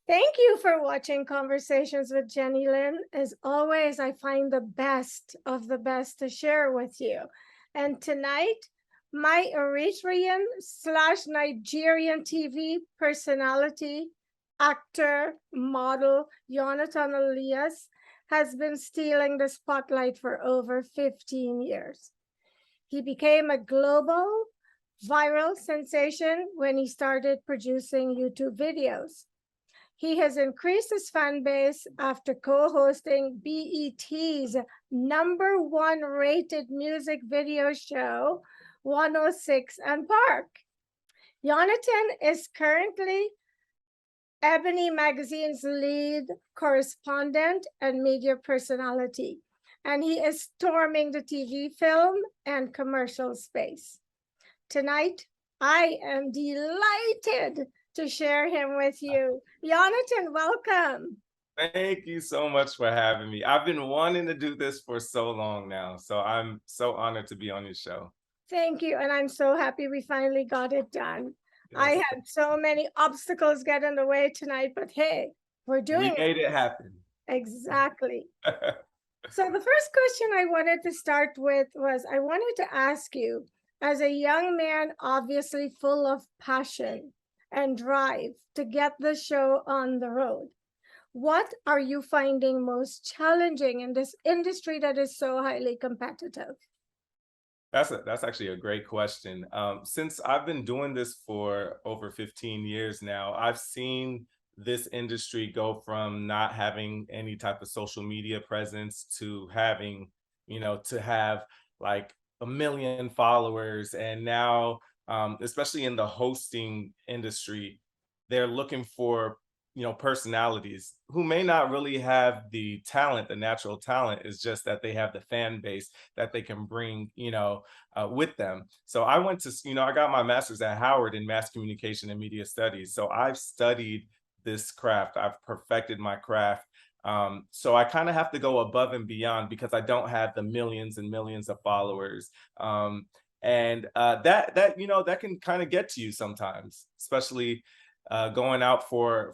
Thank you for watching Conversations with Jenny Lynn. As always, I find the best of the best to share with you. And tonight, my Eritrean slash Nigerian TV personality, actor, model, Yonathan Elias, has been stealing the spotlight for over 15 years. He became a global viral sensation when he started producing YouTube videos. He has increased his fan base after co-hosting BET's #1 rated music video show, 106 and Park. Yonathan is currently Ebony magazine's lead correspondent and media personality, and he is storming the TV, film, and commercial space. Tonight, I am delighted to share him with you. Yonathan, welcome. Thank you so much for having me. I've been wanting to do this for so long now, so I'm so honored to be on your show. Thank you, and I'm so happy we finally got it done. Yes. I had so many obstacles get in the way tonight, but hey, we're doing We made it happen. Exactly. So the first question I wanted to start with was, I wanted to ask you, as a young man, obviously full of passion and drive to get the show on the road, what are you finding most challenging in this industry that is so highly competitive? That's actually a great question. Since I've been doing this for over 15 years now, I've seen this industry go from not having any type of social media presence to having, to have like 1 million followers. And now, especially in the hosting industry, they're looking for personalities who may not really have the talent. The natural talent is just that they have the fan base that they can bring with them. So I went to I got my master's at Howard in mass communication and media studies, so I've studied this craft. I've perfected my craft. So I kind of have to go above and beyond because I don't have the millions and millions of followers. And that can kind of get to you sometimes, especially going out for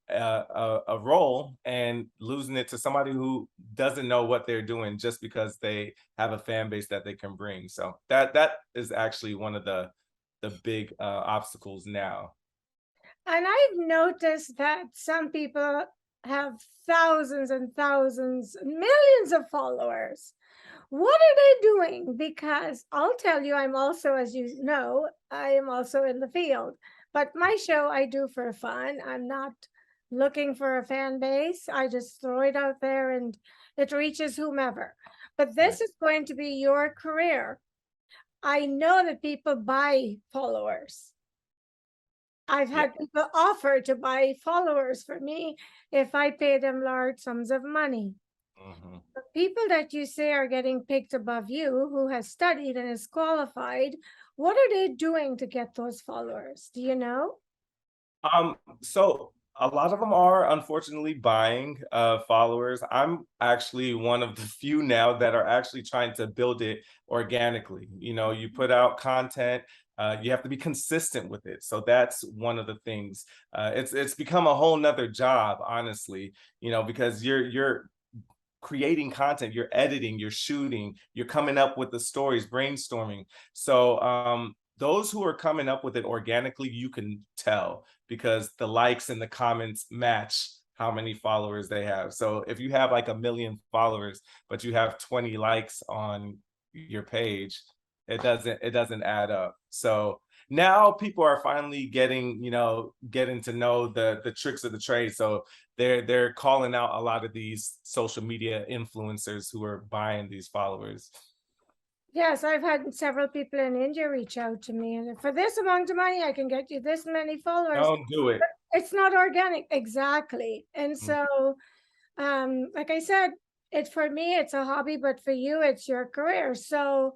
a role and losing it to somebody who doesn't know what they're doing just because they have a fan base that they can bring. So that is actually one of the big obstacles now. And I've noticed that some people have thousands and thousands, millions of followers. What are they doing? Because I'll tell you, I'm also, as you know, I am also in the field. But my show I do for fun. I'm not looking for a fan base. I just throw it out there and it reaches whomever. But this is going to be your career. I know that people buy followers. I've had people offer to buy followers for me if I pay them large sums of money. The people that you say are getting picked above you, who has studied and is qualified, what are they doing to get those followers? Do you know? So a lot of them are unfortunately buying followers. I'm actually one of the few now that are actually trying to build it organically. You put out content, you have to be consistent with it. So that's one of the things. It's become a whole nother job, honestly, because you're creating content, you're editing, you're shooting, you're coming up with the stories, brainstorming. So those who are coming up with it organically, you can tell because the likes and the comments match how many followers they have. So if you have like 1 million followers, but you have 20 likes on your page, it doesn't add up. So now people are finally getting to know the tricks of the trade. So they're calling out a lot of these social media influencers who are buying these followers. Yes, I've had several people in India reach out to me, and for this amount of money, I can get you this many followers. Don't do it. It's not organic, exactly. And so, like I said, for me, it's a hobby, but for you, it's your career. So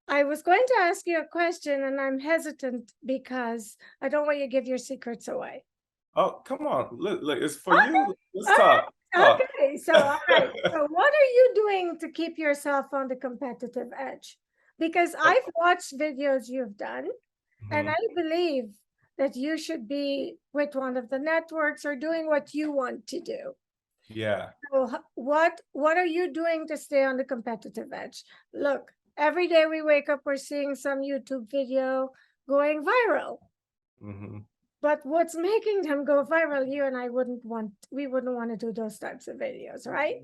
I was going to ask you a question, and I'm hesitant because I don't want you to give your secrets away. Oh, come on. Look, it's for you. Let's talk. Okay, so all right. So what are you doing to keep yourself on the competitive edge? Because I've watched videos you've done, and I believe that you should be with one of the networks or doing what you want to do. Yeah. So what are you doing to stay on the competitive edge? Look, every day we wake up, we're seeing some YouTube video going viral. Mm-hmm. But what's making them go viral, you and I we wouldn't want to do those types of videos, right?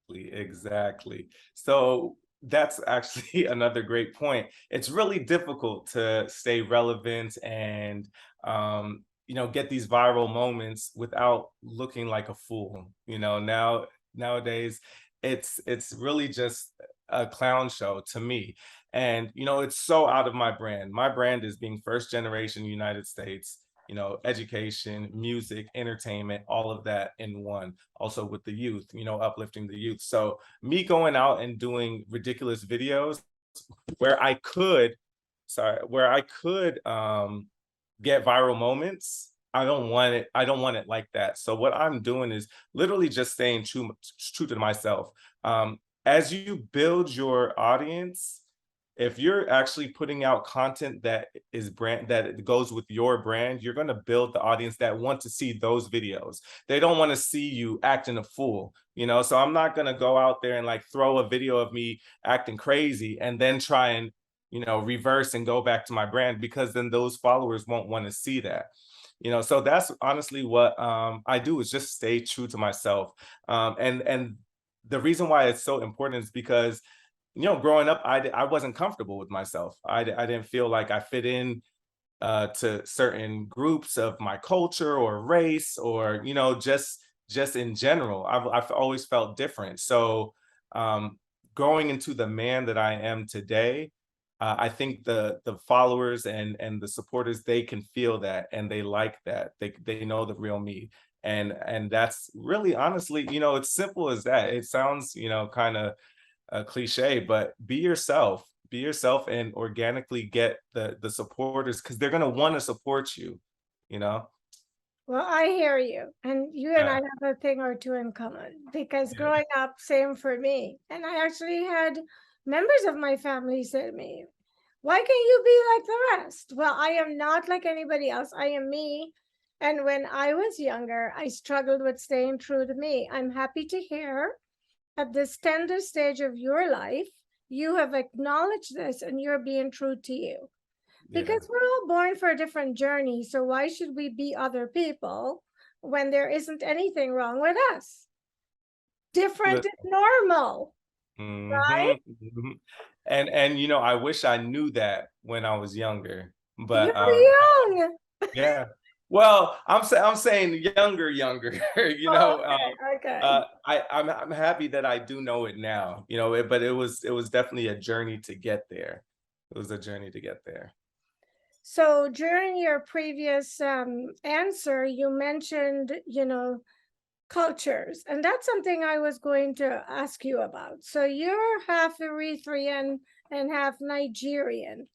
Exactly. So that's actually another great point. It's really difficult to stay relevant and get these viral moments without looking like a fool. Nowadays it's really just a clown show to me. And it's so out of my brand. My brand is being first generation United States, education, music, entertainment, all of that in one. Also with the youth, uplifting the youth. So me going out and doing ridiculous videos where I could, get viral moments. I don't want it. I don't want it like that. So what I'm doing is literally just staying true to myself. As you build your audience, if you're actually putting out content that goes with your brand, you're going to build the audience that want to see those videos. They don't want to see you acting a fool, so I'm not going to go out there and like throw a video of me acting crazy and then try and reverse and go back to my brand, because then those followers won't want to see that. So that's honestly what I do, is just stay true to myself. And the reason why it's so important is because growing up, I wasn't comfortable with myself. I didn't feel like I fit in to certain groups of my culture or race, or just in general. I've always felt different. So growing into the man that I am today, I think the followers and the supporters, they can feel that and they like that. They know the real me. And that's really, honestly, it's simple as that. It sounds kind of a cliche, but be yourself and organically get the supporters, because they're going to want to support you. you know Well, I hear you. And you and I yeah, have a thing or two in common because yeah, growing up, same for me. And I actually had members of my family say to me, why can't you be like the rest? Well, I am not like anybody else. I am me. And when I was younger, I struggled with staying true to me. I'm happy to hear at this tender stage of your life, you have acknowledged this and you're being true to you. yeah. Because we're all born for a different journey. So why should we be other people when there isn't anything wrong with us? Different is normal, right? Mhm, mhm. And I wish I knew that when I was younger, You're but young. yeah. Well, I'm saying younger, Oh, okay, okay. I'm happy that I do know it now, but it was definitely a journey to get there. It was a journey to get there. So during your previous answer, you mentioned, cultures, and that's something I was going to ask you about. So you're half Eritrean and half Nigerian.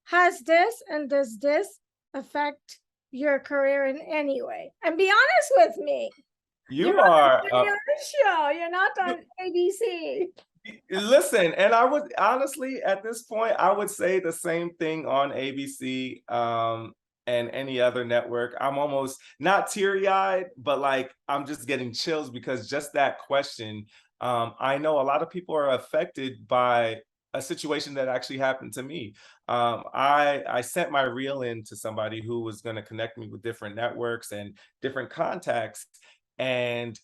Does this affect your career in any way? And be honest with me. You're You on a are radio show. You're not on ABC. Listen, and I would honestly, at this point, I would say the same thing on ABC, and any other network. I'm almost not teary-eyed, but like I'm just getting chills, because just that question, I know a lot of people are affected by a situation that actually happened to me. I sent my reel in to somebody who was going to connect me with different networks and different contacts, and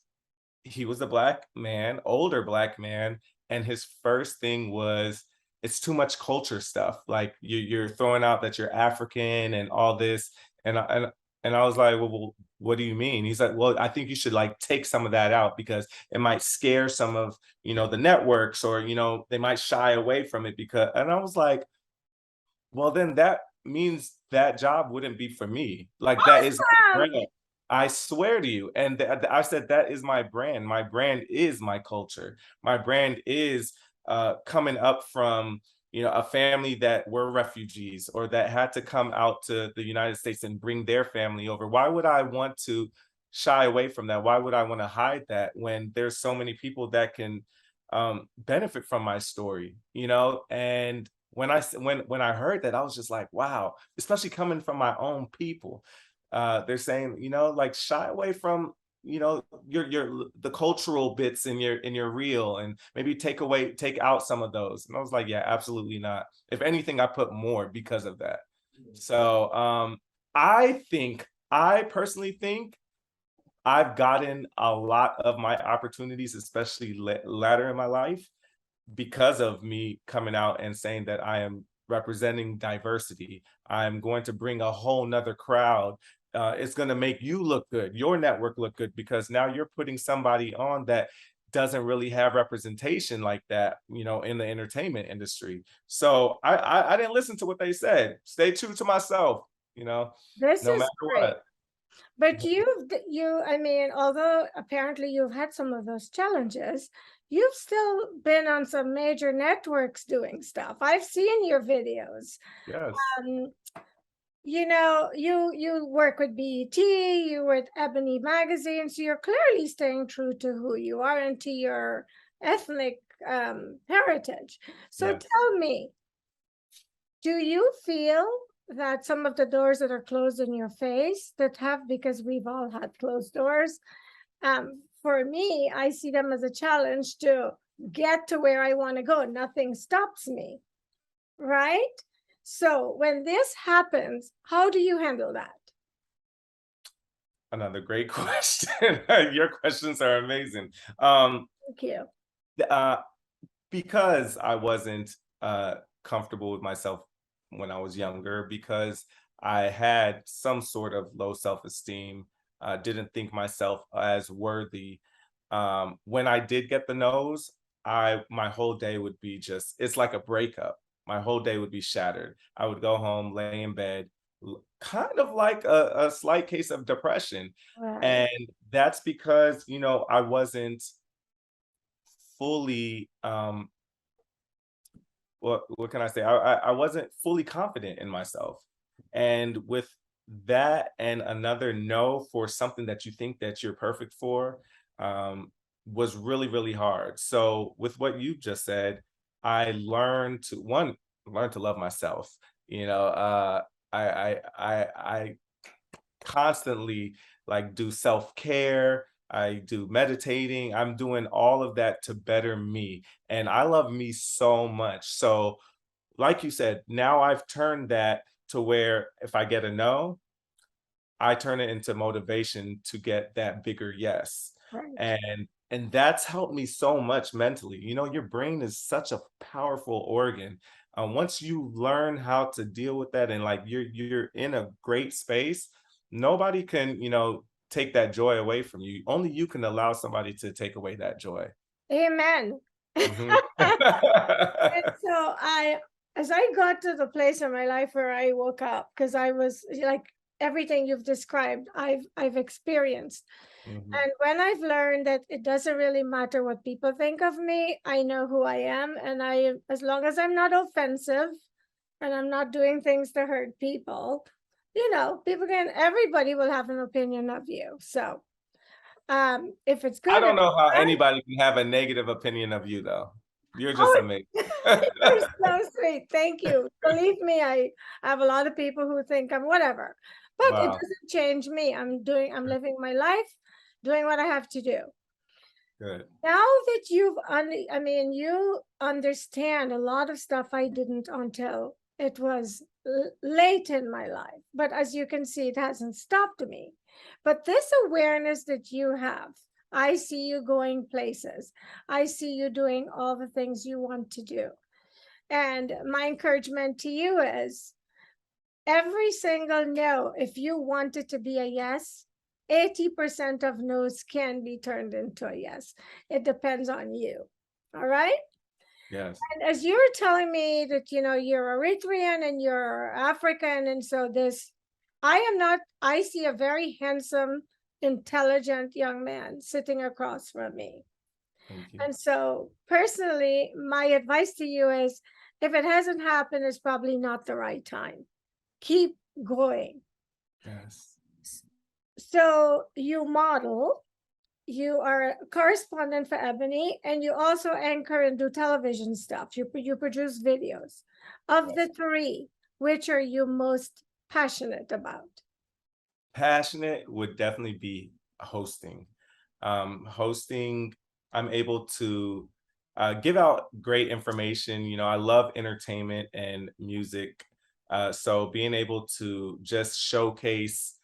he was a black man, older black man, and his first thing was, it's too much culture stuff. Like you're throwing out that you're African and all this, and I was like, well, what do you mean? He's like, well, I think you should like take some of that out, because it might scare some of the networks, or they might shy away from it, because. And I was like, well, then that means that job wouldn't be for me. Like that is my Awesome. brand. I swear to you. And I said, that is my brand. My brand is my culture. My brand is coming up from, a family that were refugees, or that had to come out to the United States and bring their family over. Why would I want to shy away from that? Why would I want to hide that when there's so many people that can benefit from my story, and when I heard that, I was just like, wow, especially coming from my own people. They're saying, like shy away from, your the cultural bits in your reel, and maybe take out some of those. And I was like, yeah, absolutely not. If anything, I put more because of that. So I personally think I've gotten a lot of my opportunities, especially later in my life, because of me coming out and saying that I am representing diversity. I'm going to bring a whole nother crowd. It's going to make you look good, your network look good, because now you're putting somebody on that doesn't really have representation like that, in the entertainment industry. So I didn't listen to what they said. Stay true to myself, This no is matter great. what. But I mean, although apparently you've had some of those challenges, you've still been on some major networks doing stuff. I've seen your videos. Yes. Um, you work with BET, you were at Ebony magazine, so you're clearly staying true to who you are and to your ethnic heritage. So Yes. tell me, do you feel that some of the doors that are closed in your face that have, because we've all had closed doors, for me, I see them as a challenge to get to where I want to go. Nothing stops me, right? So when this happens, how do you handle that? Another great question. Your questions are amazing. Thank you. Uh, because I wasn't comfortable with myself when I was younger, because I had some sort of low self-esteem, didn't think myself as worthy. When I did get the nose, my whole day would be it's like a breakup. My whole day would be shattered. I would go home, lay in bed, kind of like a slight case of depression. Right. And that's because, I wasn't fully what can I say? I wasn't fully confident in myself. And with that and another no for something that you think that you're perfect for, was really, really hard. So with what you just said, I learned to learn to love myself. I constantly like do self-care. I do meditating. I'm doing all of that to better me. And I love me so much. So, like you said, now I've turned that to where if I get a no, I turn it into motivation to get that bigger yes. Right. And that's helped me so much mentally. Your brain is such a powerful organ. Once you learn how to deal with that, and like you're in a great space, nobody can, take that joy away from you. Only you can allow somebody to take away that joy. Amen. Mhm. And so as I got to the place in my life where I woke up, because I was like everything you've described, I've experienced. Mhm. And when I've learned that it doesn't really matter what people think of me, I know who I am. And as long as I'm not offensive and I'm not doing things to hurt people, everybody will have an opinion of you. So if it's I good, don't if know it's how bad, anybody can have a negative opinion of you, though. You're just oh, amazing. you're so sweet. Thank you. Believe me, I have a lot of people who think I'm whatever, but it Wow. doesn't change me. I'm living my life, doing what I have to do. Good. Now that you understand a lot of stuff I didn't until it was late in my life. But as you can see, it hasn't stopped me. But this awareness that you have, I see you going places. I see you doing all the things you want to do. And my encouragement to you is every single no, if you want it to be a yes, 80% of no's can be turned into a yes. It depends on you. All right. Yes. And as you were telling me that, you're Eritrean and you're African. And so I am not, I see a very handsome, intelligent young man sitting across from me. Thank you. And so personally, my advice to you is if it hasn't happened, it's probably not the right time. Keep going. Yes. So you model, you are a correspondent for Ebony, and you also anchor and do television stuff. You produce videos. Of the three, which are you most passionate about? Passionate would definitely be hosting. Hosting, I'm able to give out great information. You know, I love entertainment and music. So being able to just showcase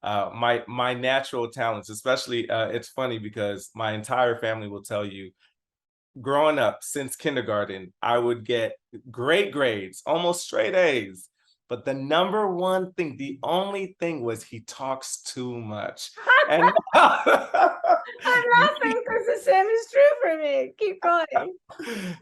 my natural talents, especially it's funny because my entire family will tell you, growing up since kindergarten, I would get great grades, almost straight A's. But the number one thing, the only thing was he talks too much. And I'm laughing because the same is true for me. Keep going.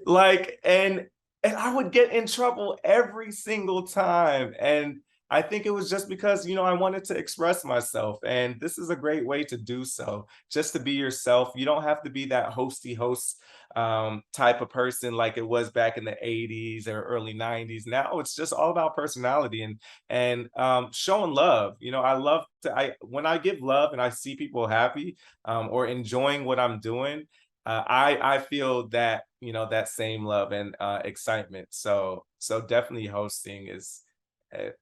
like, and I would get in trouble every single time. And I think it was just because, you know, I wanted to express myself. And this is a great way to do so, just to be yourself. You don't have to be that hosty host type of person like it was back in the 80s or early 90s. Now it's just all about personality and showing love. You know, I love to I when I give love and I see people happy or enjoying what I'm doing, I feel that, you know, that same love and excitement. So definitely hosting is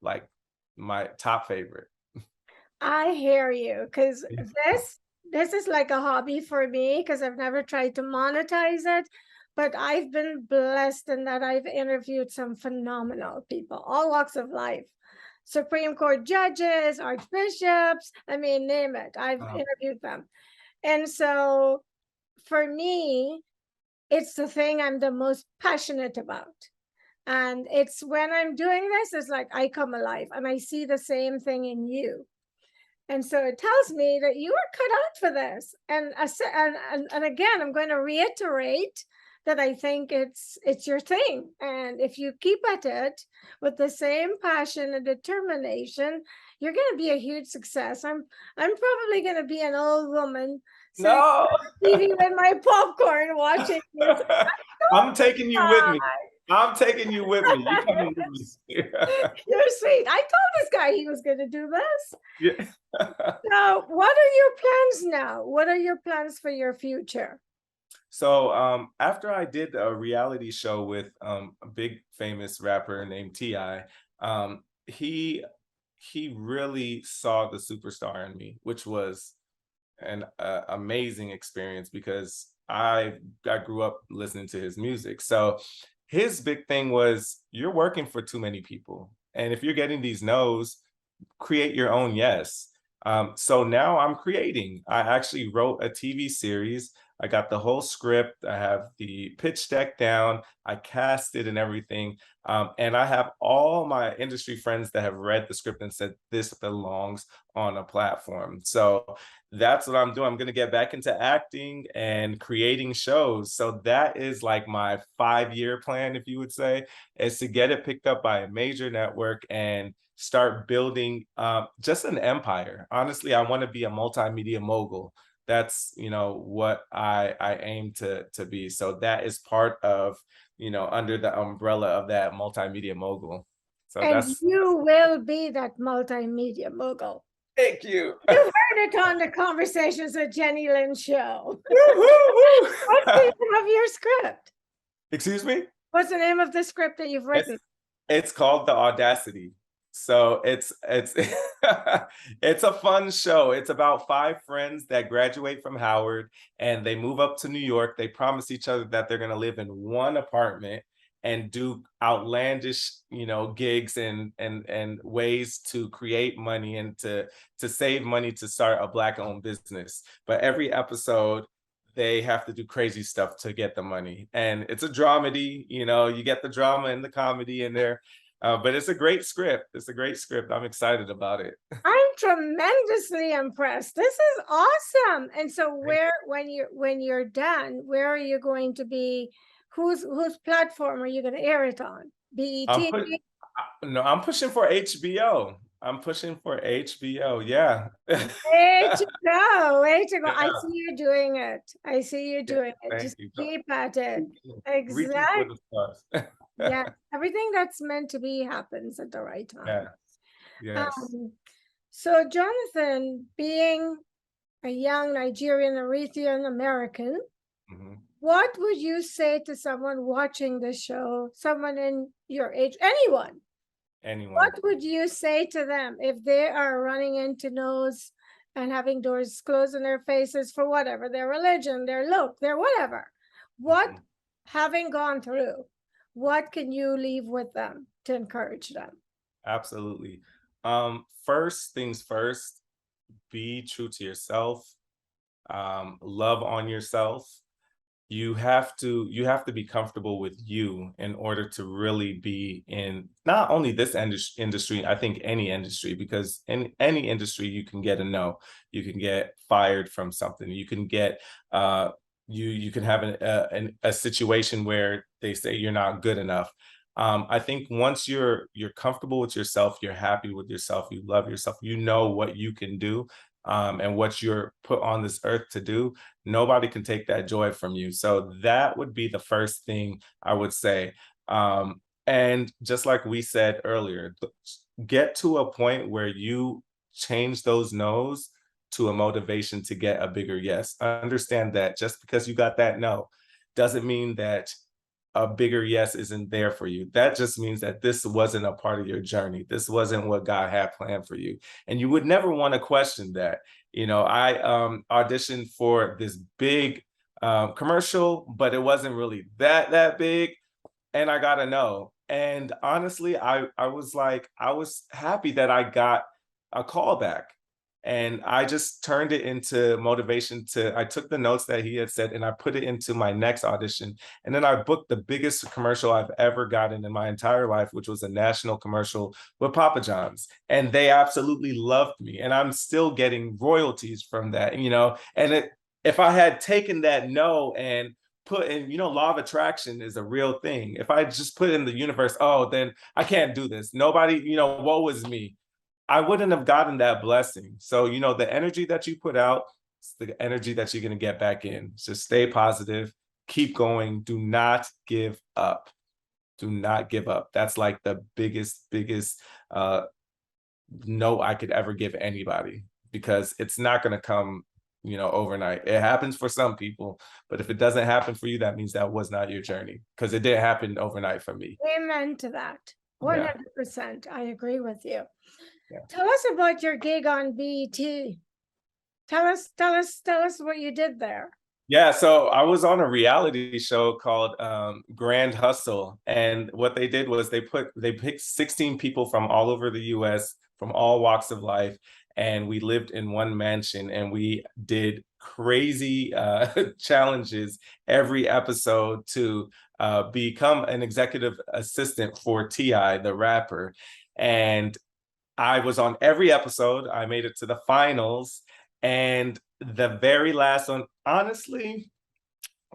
like my top favorite. I hear you because Yeah. this is like a hobby for me because I've never tried to monetize it, but I've been blessed in that I've interviewed some phenomenal people, all walks of life. Supreme Court judges, archbishops, I mean, name it. I've Um, interviewed them. And so for me, it's the thing I'm the most passionate about. And it's when I'm doing this, it's like I come alive and I see the same thing in you. And so it tells me that you are cut out for this. And again, I'm going to reiterate that I think it's your thing. And if you keep at it with the same passion and determination, you're going to be a huge success. I'm probably going to be an old woman sitting no, on TV with my popcorn watching you. I'm taking you with me. I'm taking you with me. You coming with me? You're sweet. I told this guy he was going to do this. Yeah. So, what are your plans now? What are your plans for your future? So after I did a reality show with a big famous rapper named Ti, he really saw the superstar in me, which was an amazing experience because I grew up listening to his music. So his big thing was, you're working for too many people, and if you're getting these no's, create your own yes. So now I'm creating. I actually wrote a TV series. I got the whole script. I have the pitch deck down. I cast it and everything. And I have all my industry friends that have read the script and said this belongs on a platform. So that's what I'm doing. I'm going to get back into acting and creating shows. So that is like my 5-year plan, if you would say, is to get it picked up by a major network and start building just an empire. Honestly, I want to be a multimedia mogul. That's, you know, what I aim to be. So that is part of, you know, under the umbrella of that multimedia mogul. So And that's you will be that multimedia mogul. thank you. You heard it on the Conversations with Jenny Lynn show. Woo, woo, What's the woo. name of your script? Excuse me? What's the name of the script that you've It's written? it's called The Audacity. So it's it's a fun show. It's about 5 friends that graduate from Howard and they move up to New York. They promise each other that they're going to live in one apartment and do outlandish, you know, gigs and ways to create money and to save money to start a Black owned business. But every episode they have to do crazy stuff to get the money. And it's a dramedy, you know, you get the drama and the comedy in there. But it's a great script. It's a great script. I'm excited about it. I'm tremendously impressed. This is awesome. And so Thank where when you're done, where are you going to be? Whose platform are you going to air it on? I'm BET? put, no, I'm pushing for HBO. I'm pushing for HBO. Yeah. Way to go. Way to go. Yeah, I see you doing it. I see you yeah. doing it. Thank Just you. keep at it. Reaching for Exactly. the stars. Yeah. Everything that's meant to be happens at the right time. Yeah. Yes. So Jonathan, being a young Nigerian Eritrean American, Mhm. what would you say to someone watching the show, someone in your age, anyone? Anyone. What would you say to them if they are running into no's and having doors closed in their faces for whatever, their religion, their look, their whatever? What, Mhm. having gone through, what can you leave with them to encourage them? Absolutely. First things first, be true to yourself. Love on yourself. You have to be comfortable with you in order to really be in not only this industry, I think any industry, because in any industry you can get a no, you can get fired from something, you can get you can have a situation where they say you're not good enough. I think once you're comfortable with yourself, you're happy with yourself, you love yourself, you know what you can do, and what you're put on this earth to do. Nobody can take that joy from you. So that would be the first thing I would say. And just like we said earlier, get to a point where you change those no's to a motivation to get a bigger yes. Understand that just because you got that no doesn't mean that a bigger yes isn't there for you. That just means that this wasn't a part of your journey. This wasn't what God had planned for you. And you would never want to question that. I auditioned for this big commercial, but it wasn't really that big, and I got a no. And honestly, I was happy that I got a call back. And I just turned it into motivation to I took the notes that he had said and I put it into my next audition. And then I booked the biggest commercial I've ever gotten in my entire life, which was a national commercial with Papa John's. And they absolutely loved me. And I'm still getting royalties from that. If I had taken that no and put in, law of attraction is a real thing. If I just put in the universe, oh, then I can't do this. Nobody, woe is me. I wouldn't have gotten that blessing. So, the energy that you put out, it's the energy that you're going to get back in. Just stay positive, keep going. Do not give up. Do not give up. That's like the biggest no I could ever give anybody, because it's not going to come overnight. It happens for some people, but if it doesn't happen for you, that means that was not your journey, because it didn't happen overnight for me. Amen to that. Yeah. 100%. I agree with you. Yeah. Tell us about your gig on BET. Tell us what you did there. Yeah, so I was on a reality show called Grand Hustle, and what they did was they picked 16 people from all over the U.S. from all walks of life, and we lived in one mansion, and we did crazy challenges every episode to become an executive assistant for T.I., the rapper, and I was on every episode. I made it to the finals, and the very last one, honestly,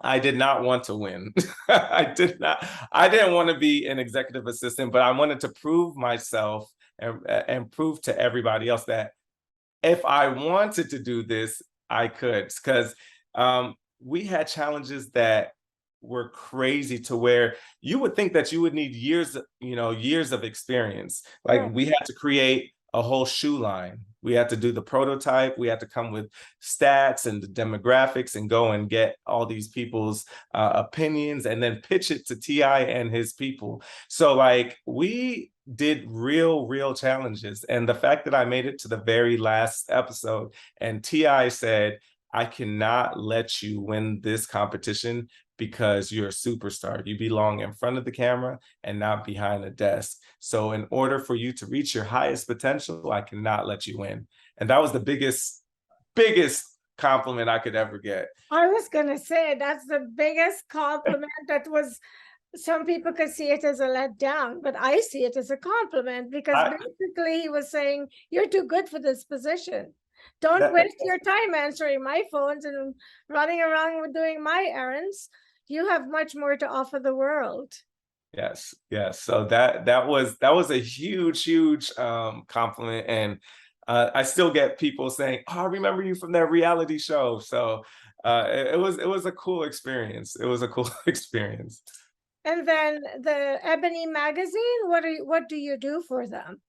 I did not want to win. I did not. I didn't want to be an executive assistant, but I wanted to prove myself and prove to everybody else that if I wanted to do this, I could. Because we had challenges that were crazy, to where you would think that you would need years of experience. Yeah. Like, we had to create a whole shoe line. We had to do the prototype. We had to come with stats and the demographics and go and get all these people's opinions and then pitch it to T.I. and his people. So like, we did real challenges. And the fact that I made it to the very last episode and T.I. said, I cannot let you win this competition because you're a superstar. You belong in front of the camera and not behind a desk. So in order for you to reach your highest potential, I cannot let you win. And that was the biggest compliment I could ever get. I was going to say that's the biggest compliment. That was, some people could see it as a letdown, but I see it as a compliment, because basically he was saying, you're too good for this position. Don't waste your time answering my phones and running around with doing my errands. You have much more to offer the world. Yes. So that was a huge compliment, and I still get people saying, "Oh, I remember you from that reality show." So it was a cool experience. It was a cool experience. And then the Ebony magazine, what do you do for them?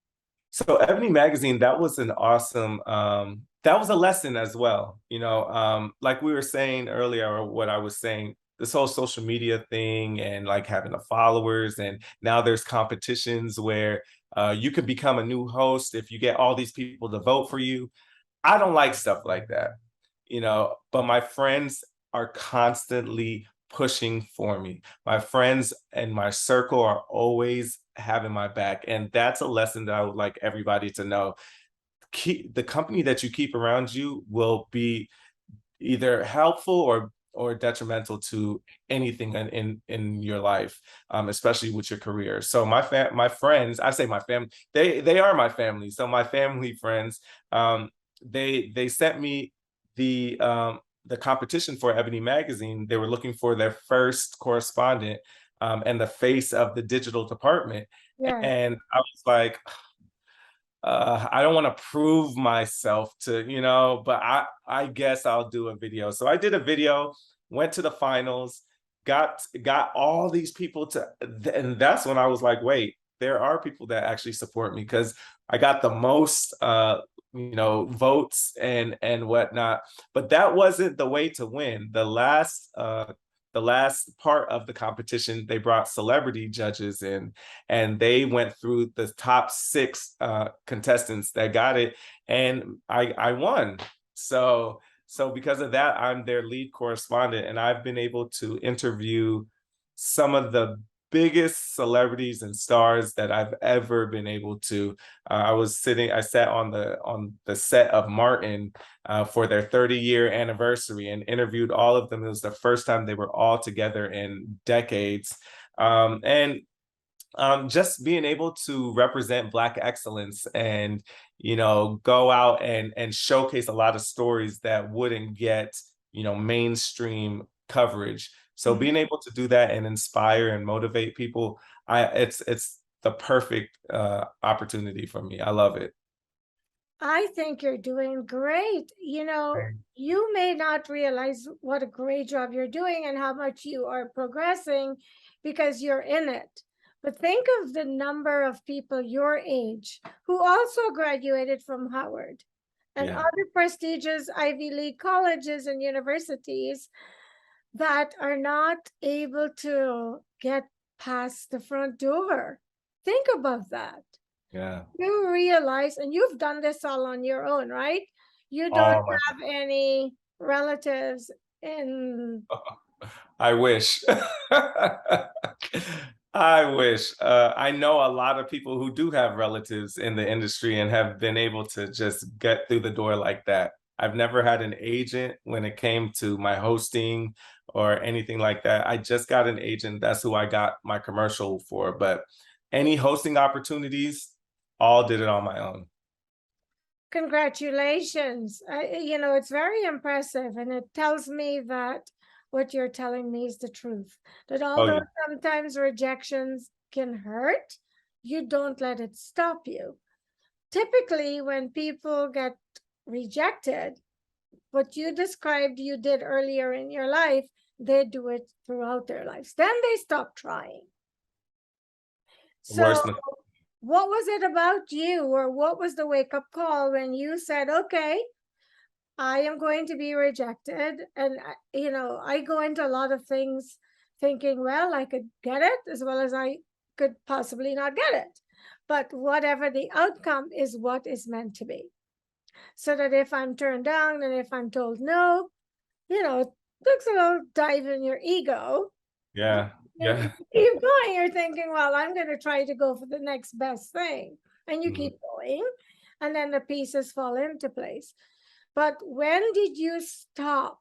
So Ebony magazine, that was an awesome, that was a lesson as well. Like we were saying earlier, or what I was saying, this whole social media thing and like having the followers, and now there's competitions where you could become a new host if you get all these people to vote for you. I don't like stuff like that, but my friends are constantly pushing for me. My friends and my circle are always having my back. And that's a lesson that I would like everybody to know. The company that you keep around you will be either helpful or detrimental to anything in your life, especially with your career. So my friends, I say my family, they are my family. So my family friends, they sent me the competition for Ebony magazine. They were looking for their first correspondent, and the face of the digital department. Yeah. And I was like, I don't want to prove myself but I guess I'll do a video. So I did a video, went to the finals, got all these people and that's when I was like, wait, there are people that actually support me, because I got the most votes and whatnot. But that wasn't the way to win. The last part of the competition, they brought celebrity judges in, and they went through the top 6 contestants that got it, and I won. So because of that, I'm their lead correspondent, and I've been able to interview some of the biggest celebrities and stars that I've ever been able to. I sat on the set of Martin for their 30-year anniversary and interviewed all of them. It was the first time they were all together in decades. And just being able to represent Black excellence and, go out and showcase a lot of stories that wouldn't get, mainstream coverage. So being able to do that and inspire and motivate people, it's the perfect opportunity for me. I love it. I think you're doing great. You may not realize what a great job you're doing and how much you are progressing because you're in it. But think of the number of people your age who also graduated from Howard and other prestigious Ivy League colleges and universities that are not able to get past the front door. Think about that. Yeah. You realize, and you've done this all on your own, right? You don't Oh my have any relatives in. I wish. I wish. I know a lot of people who do have relatives in the industry and have been able to just get through the door like that. I've never had an agent when it came to my hosting or anything like that. I just got an agent. That's who I got my commercial for. But any hosting opportunities, all did it on my own. Congratulations. It's very impressive, and it tells me that what you're telling me is the truth. That although sometimes rejections can hurt, you don't let it stop you. Typically, when people get rejected, what you described you did earlier in your life, they do it throughout their lives. Then they stop trying. So what was it about you, or what was the wake-up call when you said, okay, I am going to be rejected? And, I go into a lot of things thinking, well, I could get it as well as I could possibly not get it. But whatever the outcome is what is meant to be. So that if I'm turned down and if I'm told no, it looks a little dive in your ego. Yeah. Yeah. Keep going. You're thinking, well, I'm going to try to go for the next best thing. And you keep going. And then the pieces fall into place. But when did you stop,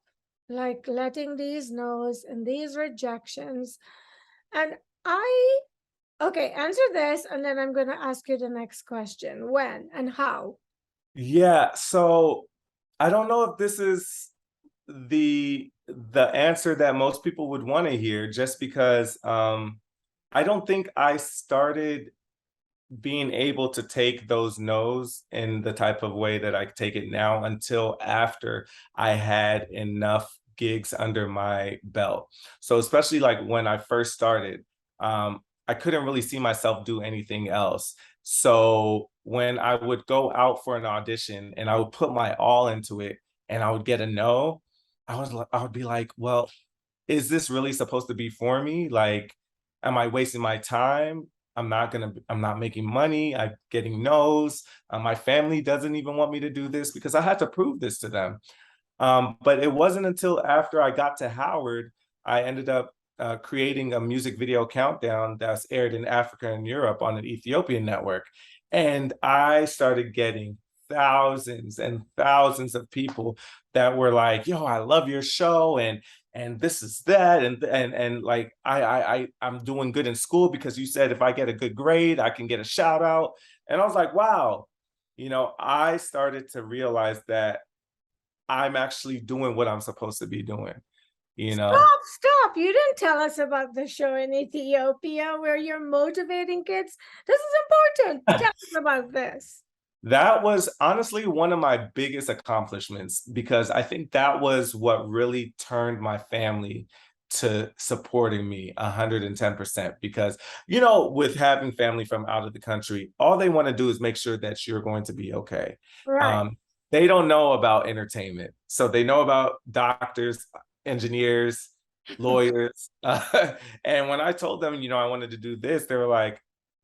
like, letting these no's and these rejections? And okay, answer this, and then I'm going to ask you the next question. When and how? Yeah. So I don't know if this is the answer that most people would want to hear, just because I don't think I started being able to take those no's in the type of way that I take it now until after I had enough gigs under my belt. So especially like when I first started, I couldn't really see myself do anything else. So when I would go out for an audition and I would put my all into it and I would get a no, I would be like, well, is this really supposed to be for me? Like, am I wasting my time? I'm not making money. I'm getting no's. My family doesn't even want me to do this because I had to prove this to them. But it wasn't until after I got to Howard, I ended up creating a music video countdown that's aired in Africa and Europe on an Ethiopian network. And I started getting thousands and thousands of people that were like, yo, I love your show, and this is that, and like I'm doing good in school because you said if I get a good grade, I can get a shout out. And I was like, wow, I started to realize that I'm actually doing what I'm supposed to be doing, Stop. You didn't tell us about the show in Ethiopia where you're motivating kids. This is important. Tell us about this. That was honestly one of my biggest accomplishments because I think that was what really turned my family to supporting me 110%. Because, with having family from out of the country, all they want to do is make sure that you're going to be okay. Right. They don't know about entertainment. So they know about doctors, engineers, lawyers. And when I told them, I wanted to do this, they were like,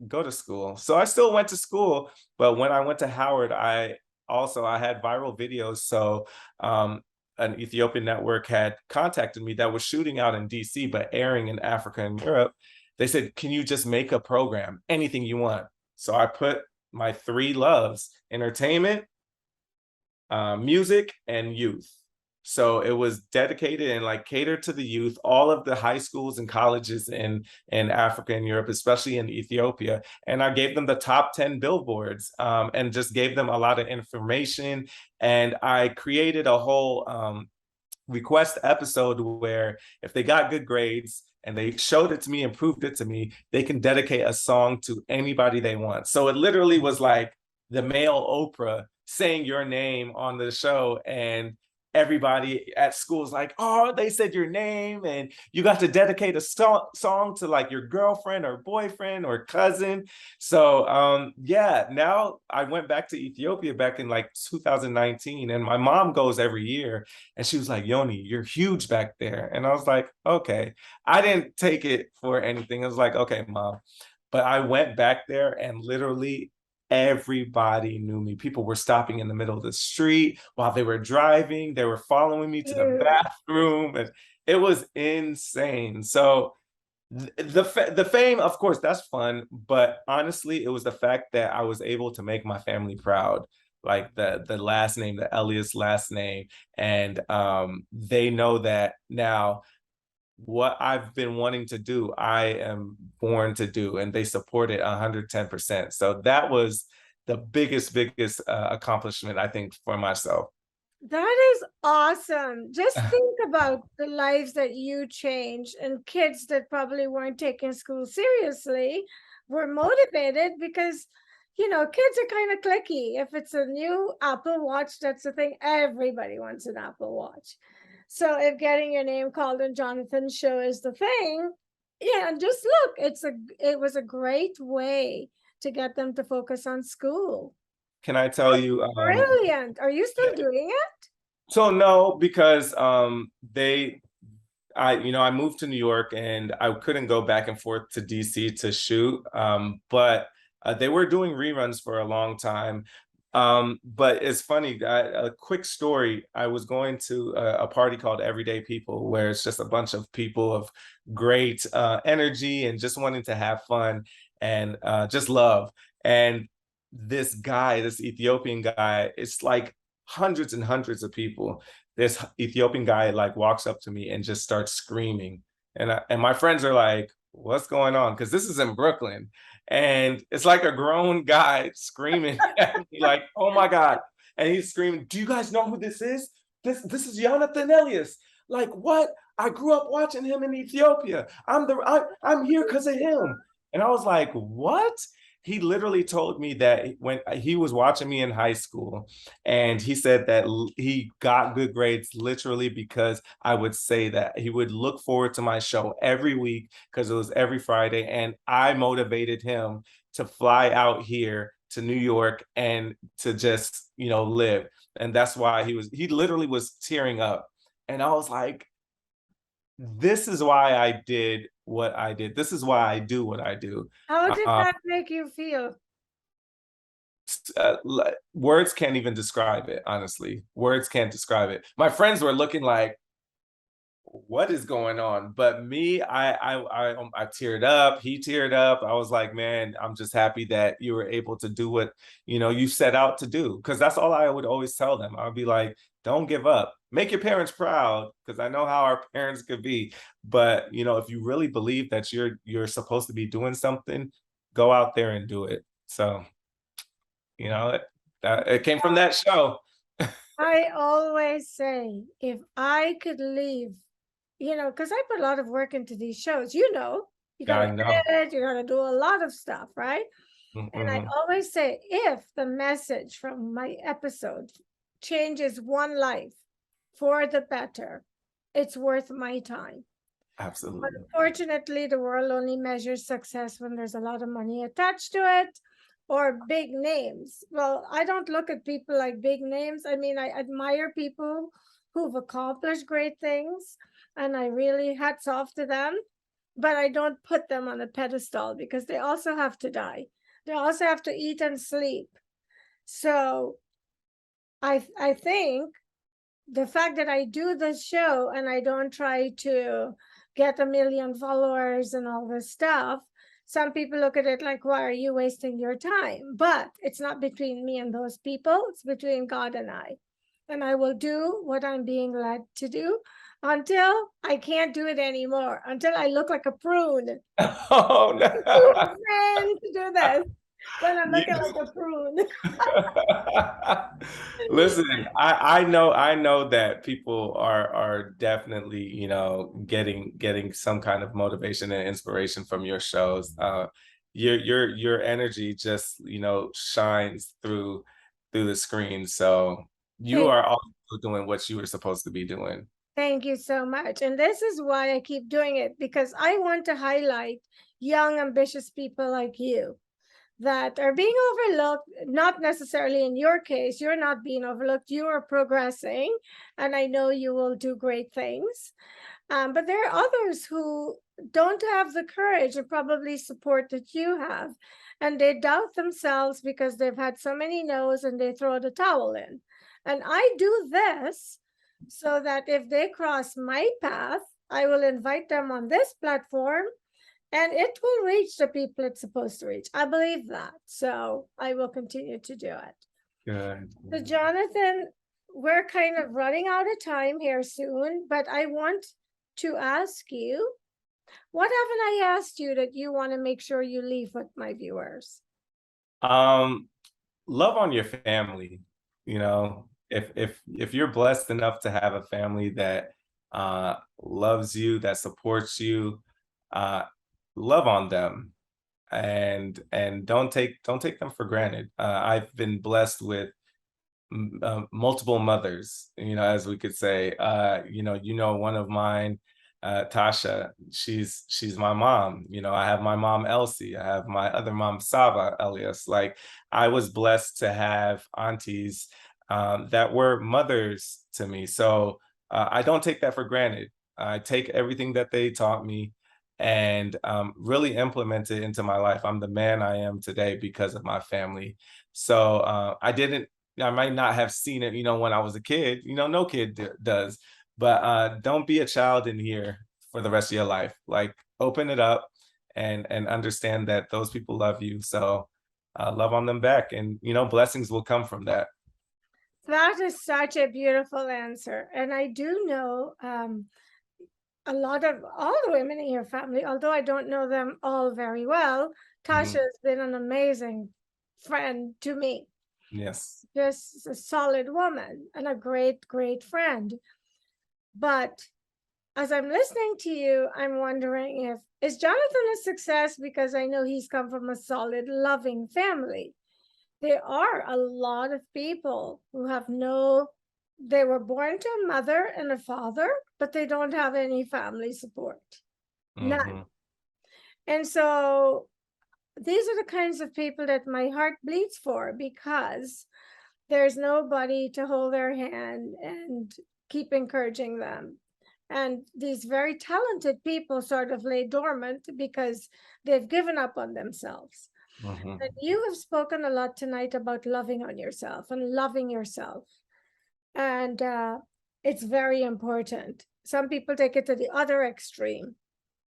go to school. So I still went to school, but when I went to Howard, I had viral videos. So an Ethiopian network had contacted me that was shooting out in DC, but airing in Africa and Europe. They said, can you just make a program, anything you want? So I put my three loves: entertainment, music, and youth. So it was dedicated and like catered to the youth, all of the high schools and colleges in Africa and Europe, especially in Ethiopia. And I gave them the top 10 billboards, and just gave them a lot of information. And I created a whole request episode where if they got good grades and they showed it to me and proved it to me, they can dedicate a song to anybody they want. So it literally was like the male Oprah saying your name on the show, and everybody at school is like, oh, they said your name and you got to dedicate a song to like your girlfriend or boyfriend or cousin. So yeah, now I went back to Ethiopia back in like 2019, and my mom goes every year, and she was like, Yoni, you're huge back there. And I was like, okay. I didn't take it for anything. I was like, okay, mom. But I went back there and literally everybody knew me. People were stopping in the middle of the street while they were driving. They were following me to the bathroom, and it was insane. So the fame, of course, that's fun, but honestly, it was the fact that I was able to make my family proud. Like the last name, the Elias last name, and they know that now what I've been wanting to do, I am born to do, and they support it 110%. So that was the biggest accomplishment, I think, for myself. That is awesome. Just think about the lives that you changed, and kids that probably weren't taking school seriously were motivated because, kids are kind of cliquey. If it's a new Apple Watch, that's the thing. Everybody wants an Apple Watch. So if getting your name called on Jonathan's show is the thing, just look, it was a great way to get them to focus on school. Can I tell you? Brilliant. Are you still doing it? So no, because I moved to New York and I couldn't go back and forth to DC to shoot. But they were doing reruns for a long time. But it's funny, a quick story. I was going to a party called Everyday People, where it's just a bunch of people of great energy and just wanting to have fun and just love. And this Ethiopian guy, it's like hundreds and hundreds of people. This Ethiopian guy like walks up to me and just starts screaming. And my friends are like, what's going on? Because this is in Brooklyn. And it's like a grown guy screaming at me like, oh my God. And he's screaming, do you guys know who this is? This is Yonathan Elias. Like, what? I grew up watching him in Ethiopia. I'm here because of him. And I was like, what? he literally told me that when he was watching me in high school, and he said that he got good grades literally because I would say that. He would look forward to my show every week because it was every Friday, and I motivated him to fly out here to New York and to just, live. And that's why he literally was tearing up. And I was like, this is why I did what I did. This is why I do what I do. How did that make you feel? Words can't even describe it, honestly. Words can't describe it. My friends were looking like, what is going on? But me, I teared up. He teared up. I was like, man, I'm just happy that you were able to do what you set out to do. Because that's all I would always tell them. I'd be like, don't give up. Make your parents proud, because I know how our parents could be. But if you really believe that you're supposed to be doing something, go out there and do it. So, it came from that show. I always say, if I could leave, because I put a lot of work into these shows, you got to edit, you got to do a lot of stuff, right? And I always say, if the message from my episode changes one life for the better, it's worth my time. Absolutely. Unfortunately, the world only measures success when there's a lot of money attached to it or big names. Well, I don't look at people like big names. I mean, I admire people who've accomplished great things, and I really hats off to them, but I don't put them on a pedestal because they also have to die. They also have to eat and sleep. So I think the fact that I do this show and I don't try to get 1 million followers and all this stuff, some people look at it like, why are you wasting your time? But it's not between me and those people. It's between God and I. And I will do what I'm being led to do until I can't do it anymore, until I look like a prune. Oh, no. To do this. Then I'm looking like a prune. Listen, I know that people are definitely, getting some kind of motivation and inspiration from your shows. Your energy just, shines through the screen. So you are also doing what you were supposed to be doing. Thank you so much. And this is why I keep doing it, because I want to highlight young, ambitious people like you that are being overlooked. Not necessarily in your case, you're not being overlooked, you are progressing, and I know you will do great things. But there are others who don't have the courage and probably support that you have, and they doubt themselves because they've had so many no's and they throw the towel in. And I do this so that if they cross my path, I will invite them on this platform and it will reach the people it's supposed to reach. I believe that. So I will continue to do it. Good. So Jonathan, we're kind of running out of time here soon, but I want to ask you, what haven't I asked you that you want to make sure you leave with my viewers? Love on your family. If you're blessed enough to have a family that loves you, that supports you, love on them, and don't take them for granted. I've been blessed with multiple mothers, as we could say. One of mine, Tasha, she's my mom. I have my mom Elsie, I have my other mom Saba Elias. Like, I was blessed to have aunties that were mothers to me. So I don't take that for granted. I take everything that they taught me and really implement it into my life. I'm the man I am today because of my family. So I might not have seen it, when I was a kid. No kid does. But don't be a child in here for the rest of your life. Like, open it up and understand that those people love you. So love on them back, and blessings will come from that. That is such a beautiful answer. And I do know a lot of all the women in your family, although I don't know them all very well. Tasha has been an amazing friend to me. Yes. Just a solid woman and a great, great friend. But as I'm listening to you, I'm wondering is Jonathan a success because I know he's come from a solid, loving family. There are a lot of people who have they were born to a mother and a father, but they don't have any family support. None. And so these are the kinds of people that my heart bleeds for, because there's nobody to hold their hand and keep encouraging them. And these very talented people sort of lay dormant because they've given up on themselves. And you have spoken a lot tonight about loving on yourself and loving yourself. And it's very important. Some people take it to the other extreme.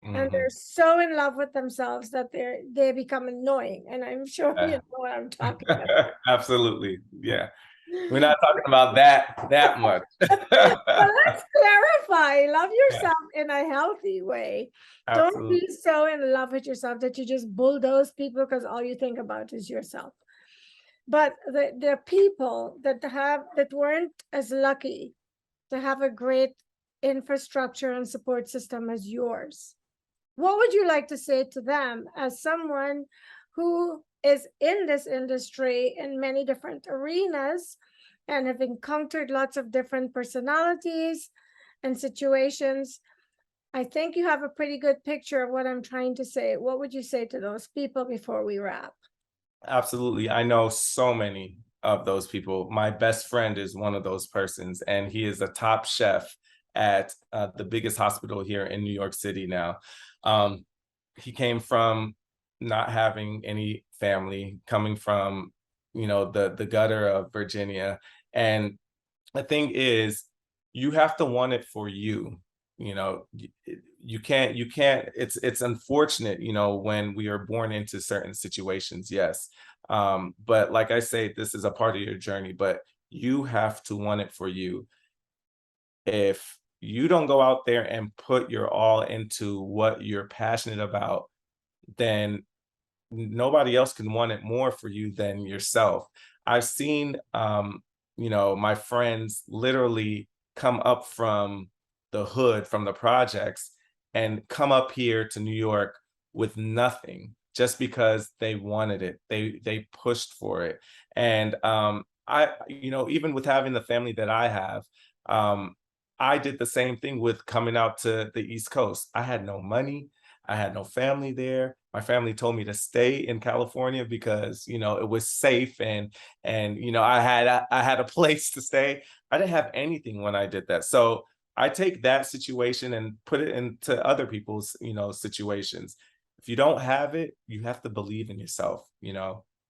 And they're so in love with themselves that they become annoying. And I'm sure you know what I'm talking about. Absolutely. Yeah. We're not talking about that much. Well, let's clarify. Love yourself in a healthy way. Don't be so in love with yourself that you just bulldoze people because all you think about is yourself. But the people that weren't as lucky to have a great infrastructure and support system as yours, what would you like to say to them as someone who is in this industry in many different arenas and have encountered lots of different personalities and situations? I think you have a pretty good picture of what I'm trying to say. What would you say to those people before we wrap? Absolutely. I know so many of those people. My best friend is one of those persons, and he is a top chef at the biggest hospital here in New York City now. He came from not having any family, coming from, the gutter of Virginia. And the thing is, you have to want it for you. You can't, it's unfortunate, when we are born into certain situations, yes. But like I say, this is a part of your journey, but you have to want it for you. If you don't go out there and put your all into what you're passionate about, then nobody else can want it more for you than yourself. I've seen, my friends literally come up from the hood, from the projects, and come up here to New York with nothing just because they wanted it. They pushed for it. And even with having the family that I have, I did the same thing with coming out to the East Coast. I had no money. I had no family there. My family told me to stay in California because, it was safe and I had a place to stay. I didn't have anything when I did that. So I take that situation and put it into other people's, situations. If you don't have it, you have to believe in yourself,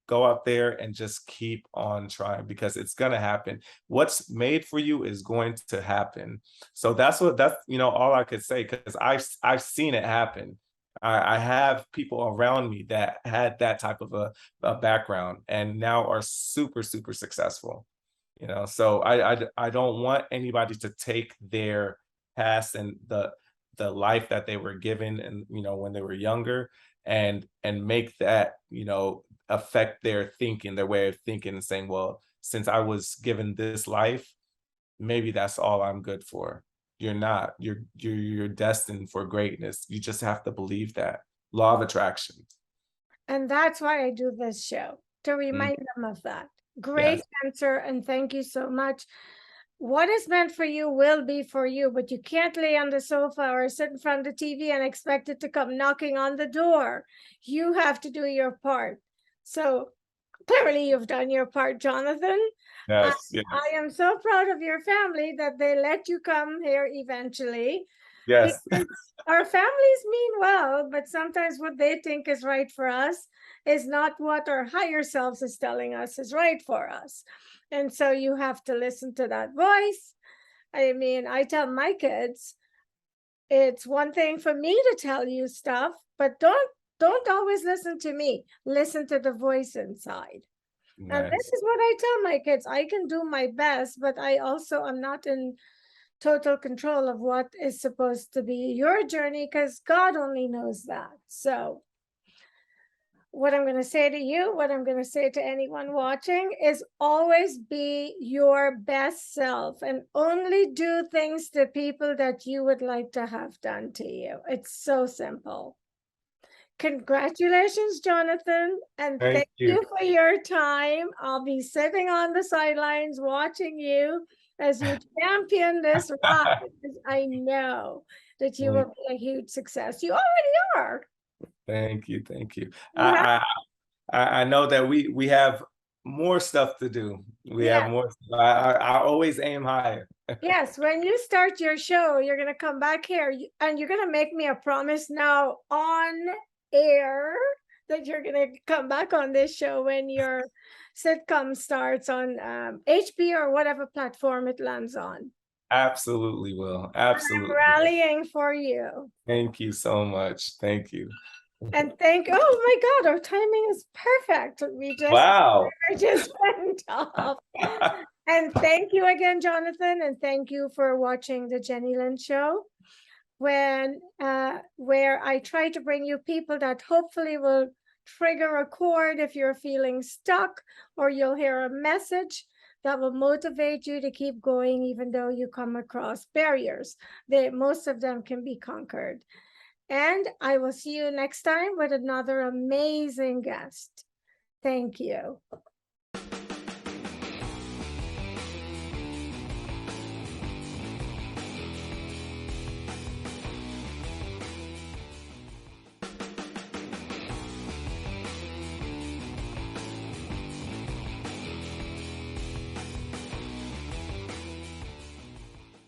go out there and just keep on trying, because it's going to happen. What's made for you is going to happen. So that's all I could say, because I've seen it happen. I have people around me that had that type of a background and now are super, super successful. So I don't want anybody to take their past and the life that they were given and, when they were younger, and make that, affect their thinking, their way of thinking, and saying, well, since I was given this life, maybe that's all I'm good for. You're not. You're destined for greatness. You just have to believe that. Law of attraction. And that's why I do this show, to remind them of that. Great answer, and thank you so much. What is meant for you will be for you, but you can't lay on the sofa or sit in front of the TV and expect it to come knocking on the door. You have to do your part. So clearly you've done your part, Jonathan. Yes. I am so proud of your family that they let you come here eventually. Yes. Our families mean well, but sometimes what they think is right for us is not what our higher selves is telling us is right for us. And so you have to listen to that voice. I mean, I tell my kids, it's one thing for me to tell you stuff, but don't always listen to me. Listen to the voice inside. Nice. And this is what I tell my kids. I can do my best, but I also am not in total control of what is supposed to be your journey, because God only knows that. So what I'm going to say to you, what I'm going to say to anyone watching is always be your best self and only do things to people that you would like to have done to you. It's so simple. Congratulations, Jonathan, and thank you for your time. I'll be sitting on the sidelines watching you as you champion this ride, because I know that you will be a huge success. You already are. Thank you. Thank you. Yeah. I know that we have more stuff to do. We have more. I always aim higher. Yes, when you start your show, you're going to come back here and you're going to make me a promise now on air that you're going to come back on this show when your sitcom starts on HB or whatever platform it lands on. Absolutely will. Absolutely. I'm rallying for you. Thank you so much. Thank you. And oh my God, our timing is perfect. We just went off. And thank you again, Jonathan, and thank you for watching the Jenny Lynn Show, where I try to bring you people that hopefully will trigger a chord if you're feeling stuck, or you'll hear a message that will motivate you to keep going even though you come across barriers. Most of them can be conquered. And I will see you next time with another amazing guest. Thank you.